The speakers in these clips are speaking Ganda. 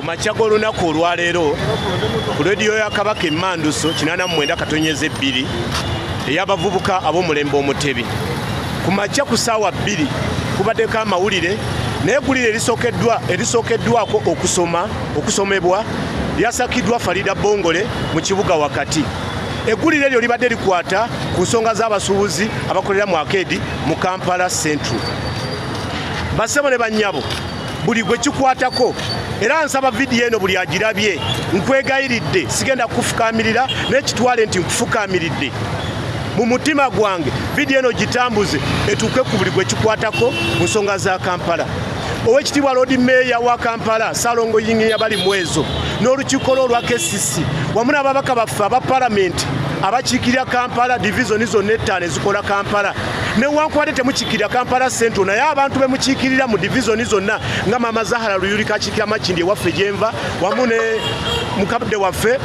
Kumakya g'olunaku olwaleero ku leediyo ya Kabaka Emmanduso 89.2 ey'abavubuka ab'omulembe Omutebi. Kumakya ku ssaawa 2 kubaddeko amawulire naye eggulire erisookeddwako okusomebwa lyasakiddwa Farida Bongole mu kibuga wakati. Eggulire eryo libadde likwata ku nsonga z'abasuubuzi abakolera mu Arcade mu Kampala Central. Bassebo ne bannyabo buli gwe kikwatako era nsaba vidiyo eno buli agirabye nkwegayiridde sigenda kufukaamirira n'ekitwale nti nkufukaamiridde mu mutima gwange vidiyo eno gitambuze etuuke ku buli gwe kikwatako mu nsonga za Kampala. Oweekitiibwa Lord Mayor wa Kampala Salongo Yinginya bali mu ezo n'olukiiko olwa KCC wamu n'ababaka baffe aba Palamenti abakiikirira Kampala divizoni zonna ettaano ezikola Kampala newankubadde temukiikirira Kampala Central naye abantu bemukiikirira mu divizoni zonna nga Mama Zahara Luyulika akiikirira Makindye ewaffe gyenva wamu ne mukadde waffe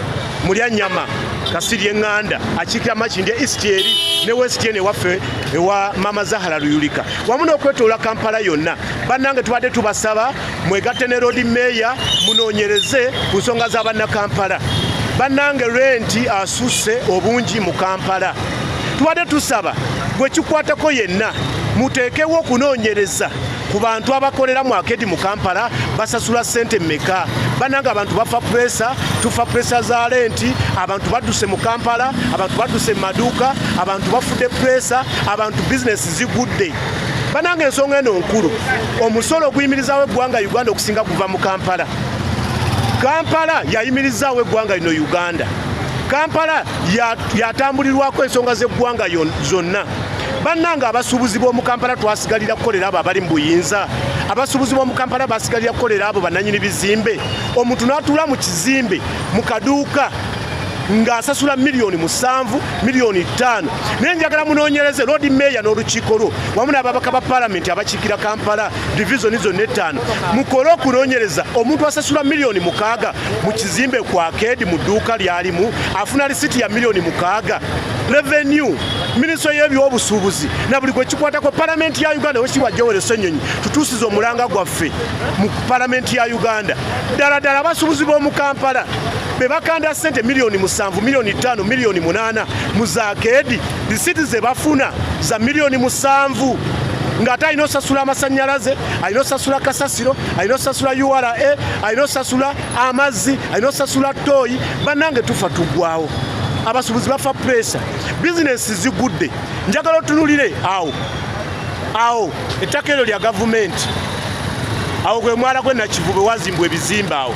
Mulyanyama Kasirye Eŋŋanda akiikirira Makindye East eri ne West ene waffe ewa Mama Zahara Luyulika wamu n'okwetoola Kampala yonna. Bannange tubadde tubasaba mwegatte ne Lord Mayor munoonyereze ku nsonga z'Abannakampala. Bannange renti asusse obungi mu Kampala. Tubadde tusaba gwe kikwatako yenna muteekewo okunoonyereza ku bantu abakolera mu Arcade mu Kampala basasula ssente mmeka. Bannange abantu bafa puresa, tufa puresa za renti, abantu badduse mu Kampala, abantu badduse mu maduuka, abantu bafudde puresa, abantu bizinesi zigudde. Bannange ensonga eno nkulu, omusolo oguyimirizaawo eggwanga Uganda okusinga kuva mu Kampala. Kampala yayimirizaawo eggwanga lino Uganda. Kampala yatambulirwako ensonga z'eggwanga zonna. Bannange abasuubuzi b'omu Kampala twasigalira kukolera abo abali mu buyinza. Abasuubuzi b'omu Kampala basigalira kukolera abo bannannyini bizimbe. Omuntu n'atuula mu kizimbe mu kaduuka ng'asasula $7,000, $5,000. Naye njagala munoonyereze Lord Mayor n'olukiiko lwo wamu n'ababaka ba Palamenti abakiikira Kampala divizoni zonna ettaano mukole okunoonyereza omuntu asasula $6,000 mu kizimbe ku Arcade mu dduuka lyalimu afuna lisiti ya $6,000. Revenue Minisitule y'ebyobusuubuzi na buli gwe kikwatako Palamenti ya Uganda Oweekitiibwa Joel Ssenyonyi tutuusize omulanga gwaffe mu Palamenti ya Uganda. Ddala abasuubuzi b'omu Kampala be bakanda ssente $7,000, $5,000, $8,000 mu za Arcade lisiti ze bafuna za $7,000 ng'ate alina osasula amasannyalaze, alina osasula kasasiro, alina osasula URA, alina osasula amazzi, alina osasula ttooyi. Bannange tufa tuggwawo. Abasuubuzi bafa puresa, bizinesi zigudde. Njagala otunulire awo ettaka eryo lya gavumenti awo gwe mwala gwe Nakivubo wazimbwa ebizimbe awo.